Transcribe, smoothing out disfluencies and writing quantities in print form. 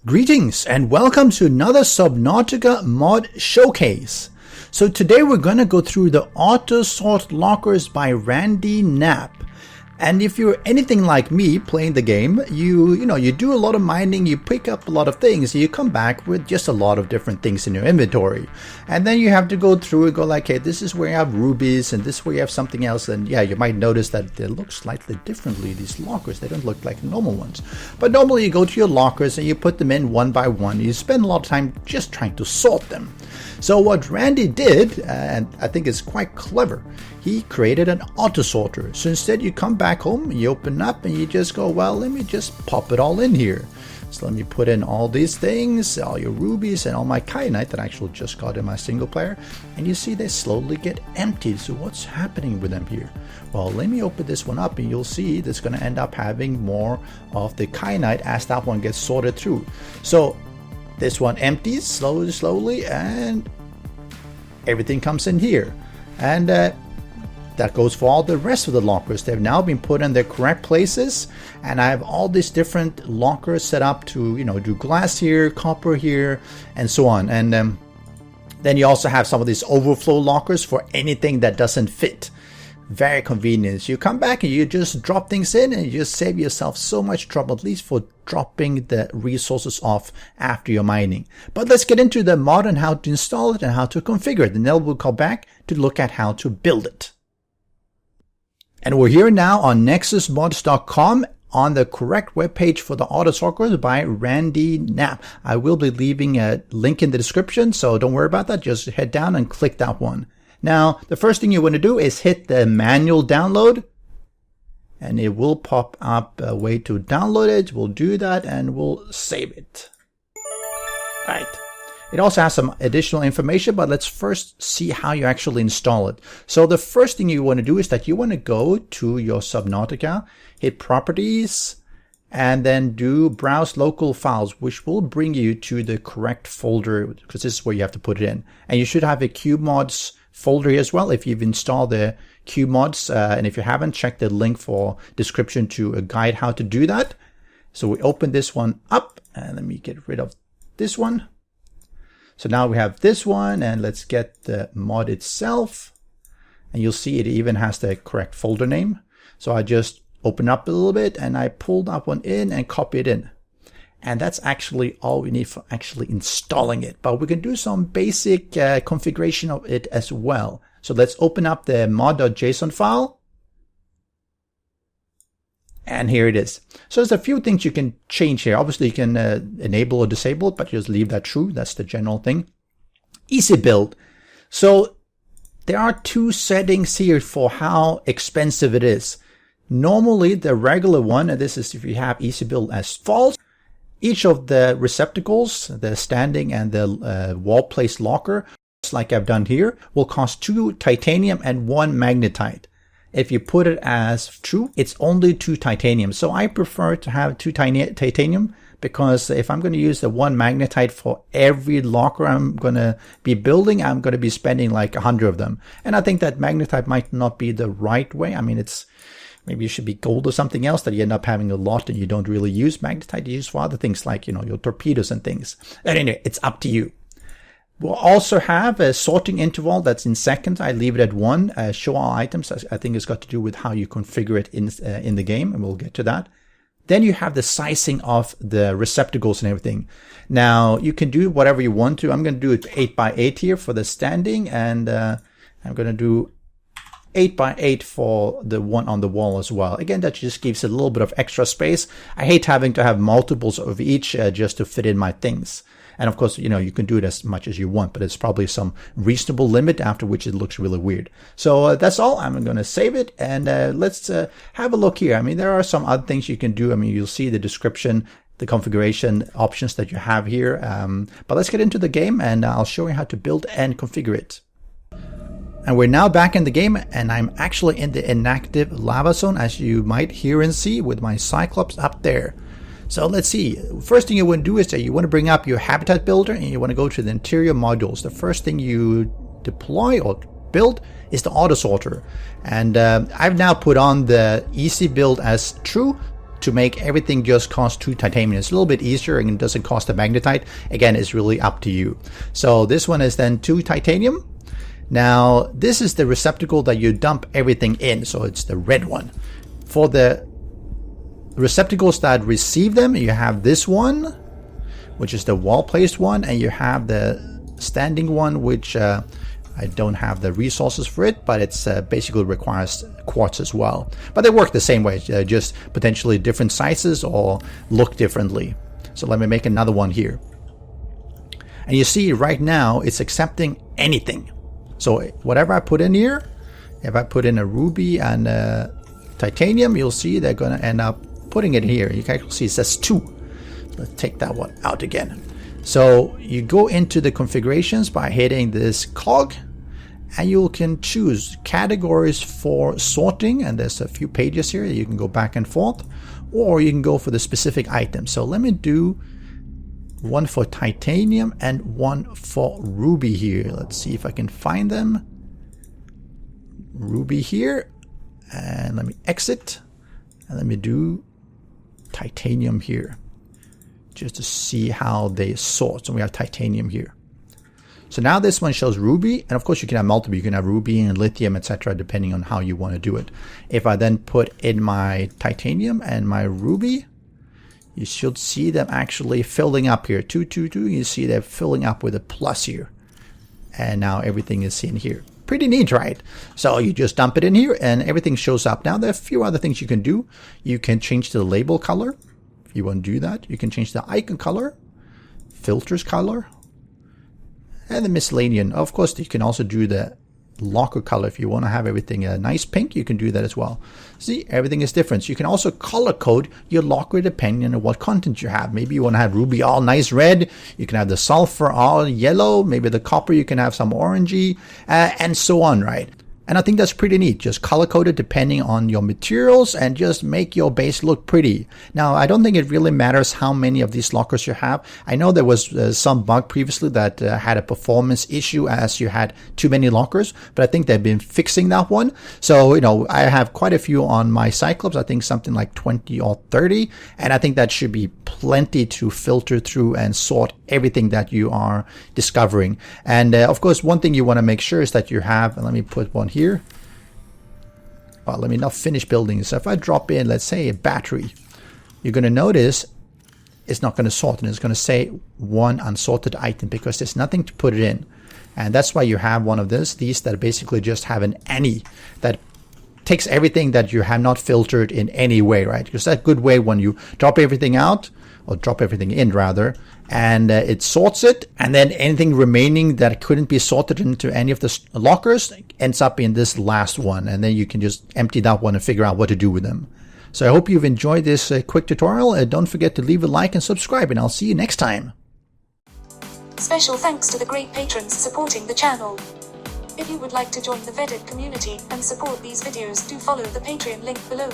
Greetings and welcome to another Subnautica mod showcase. So today we're going to go through the AutosortLockers by Randy Knapp. And if you're anything like me playing the game, you do a lot of mining, you pick up a lot of things, you come back with just a lot of different things in your inventory. And then you have to go through and go like, hey, this is where you have rubies and this is where you have something else. And yeah, you might notice that they look slightly differently, these lockers. They don't look like normal ones. But normally you go to your lockers and you put them in one by one. You spend a lot of time just trying to sort them. So what Randy did, and I think it's quite clever, he created an autosorter. So instead you come back home, you open up and you just go, well, let me just pop it all in here. So let me put in all these things, all your rubies and all my kyanite that I actually just got in my single player. And you see they slowly get emptied. So what's happening with them here? Well, let me open this one up and you'll see that's going to end up having more of the kyanite as that one gets sorted through. So this one empties slowly and everything comes in here. And that goes for all the rest of the lockers. They've now been put in their correct places, and I have all these different lockers set up to do glass here, copper here, and so on. And then you also have some of these overflow lockers for anything that doesn't fit. Very convenient. You come back and you just drop things in and you just save yourself so much trouble, at least for dropping the resources off after your mining. But let's get into the mod and how to install it and how to configure it, and then we'll come back to look at how to build it. And we're here now on nexusmods.com on the correct webpage for the Autosorters by Randy Knapp. I will be leaving a link in the description, so don't worry about that. Just head down and click that one. Now, the first thing you want to do is hit the manual download, and it will pop up a way to download it. We'll do that and we'll save it. Right. It also has some additional information, but let's first see how you actually install it. So the first thing you want to do is that you want to go to your Subnautica, hit Properties, and then do Browse Local Files, which will bring you to the correct folder, because this is where you have to put it in. And you should have a Qmods folder here as well if you've installed the Qmods. And if you haven't, check the link for description to a guide how to do that. So we open this one up, and let me get rid of this one. So now we have this one, and let's get the mod itself. And you'll see it even has the correct folder name. So I just open up a little bit and I pull that one in and copy it in. And that's actually all we need for actually installing it. But we can do some basic configuration of it as well. So let's open up the mod.json file. And here it is. So there's a few things you can change here. Obviously you can enable or disable it, but just leave that true. That's the general thing. Easy build. So there are two settings here for how expensive it is. Normally the regular one, and this is if you have easy build as false, each of the receptacles, the standing and the wall place locker, like I've done here, will cost 2 titanium and 1 magnetite. If you put it as true, it's only 2 titanium. So I prefer to have 2 titanium, because if I'm going to use the 1 magnetite for every locker I'm going to be building, I'm going to be spending like 100 of them. And I think that magnetite might not be the right way. I mean, maybe it should be gold or something else that you end up having a lot and you don't really use magnetite. You use for other things like, your torpedoes and things. But anyway, it's up to you. We'll also have a sorting interval that's in seconds. I leave it at 1. Show all items. I think it's got to do with how you configure it in the game, and we'll get to that. Then you have the sizing of the receptacles and everything. Now you can do whatever you want to. I'm going to do it 8 by 8 here for the standing, and I'm going to do 8 by 8 for the one on the wall as well. Again, that just gives it a little bit of extra space. I hate having to have multiples of each just to fit in my things. And of course, you can do it as much as you want, but it's probably some reasonable limit after which it looks really weird. So that's all. I'm going to save it, and let's have a look here. I mean, there are some other things you can do. I mean, you'll see the description, the configuration options that you have here. But let's get into the game, and I'll show you how to build and configure it. And we're now back in the game, and I'm actually in the inactive lava zone, as you might hear and see with my Cyclops up there. So let's see. First thing you want to do is that you want to bring up your habitat builder, and you want to go to the interior modules. The first thing you deploy or build is the autosorter. And I've now put on the easy build as true to make everything just cost 2 titanium. It's a little bit easier and it doesn't cost a magnetite. Again, it's really up to you. So this one is then 2 titanium. Now this is the receptacle that you dump everything in, so it's the red one. For the receptacles that receive them, you have this one, which is the wall placed one, and you have the standing one, which I don't have the resources for it, but it's basically requires quartz as well. But they work the same way, just potentially different sizes or look differently. So let me make another one here. And you see right now it's accepting anything. So whatever I put in here, if I put in a ruby and a titanium, you'll see they're going to end up putting it here. You can see it says 2. Let's take that one out again. So you go into the configurations by hitting this cog, and you can choose categories for sorting, and there's a few pages here you can go back and forth, or you can go for the specific item. So let me do one for titanium and one for ruby here. Let's see if I can find them. Ruby here, and let me exit, and let me do titanium here, just to see how they sort. So we have titanium here. So now this one shows ruby, and of course you can have multiple. You can have ruby and lithium, etc., depending on how you want to do it. If I then put in my titanium and my ruby, you should see them actually filling up here. 2, 2, 2. You see they're filling up with a plus here, and now everything is in here. Pretty neat, right? So you just dump it in here, and everything shows up. Now there are a few other things you can do. You can change the label color. If you want to do that, you can change the icon color, filters color, and the miscellaneous. Of course, you can also do the locker color. If you want to have everything a nice pink, you can do that as well. See, everything is different. So you can also color code your locker depending on what content you have. Maybe you want to have ruby all nice red. You can have the sulfur all yellow. Maybe the copper you can have some orangey, and so on, right? And I think that's pretty neat. Just color code it depending on your materials and just make your base look pretty. Now, I don't think it really matters how many of these lockers you have. I know there was some bug previously that had a performance issue as you had too many lockers, but I think they've been fixing that one. So, you know, I have quite a few on my Cyclops. I think something like 20 or 30. And I think that should be plenty to filter through and sort everything that you are discovering. And of course, one thing you want to make sure is that you have, and let me put one here. Well, let me now finish building. So if I drop in, let's say a battery, you're going to notice it's not going to sort, and it's going to say one unsorted item because there's nothing to put it in. And that's why you have one of these that basically just have an any that takes everything that you have not filtered in any way, right? Because that's a good way when you drop everything out, or drop everything in rather, and it sorts it, and then anything remaining that couldn't be sorted into any of the lockers ends up in this last one, and then you can just empty that one and figure out what to do with them. So I hope you've enjoyed this quick tutorial. Don't forget to leave a like and subscribe, and I'll see you next time. Special thanks to the great patrons supporting the channel. If you would like to join the vetted community and support these videos, do follow the Patreon link below.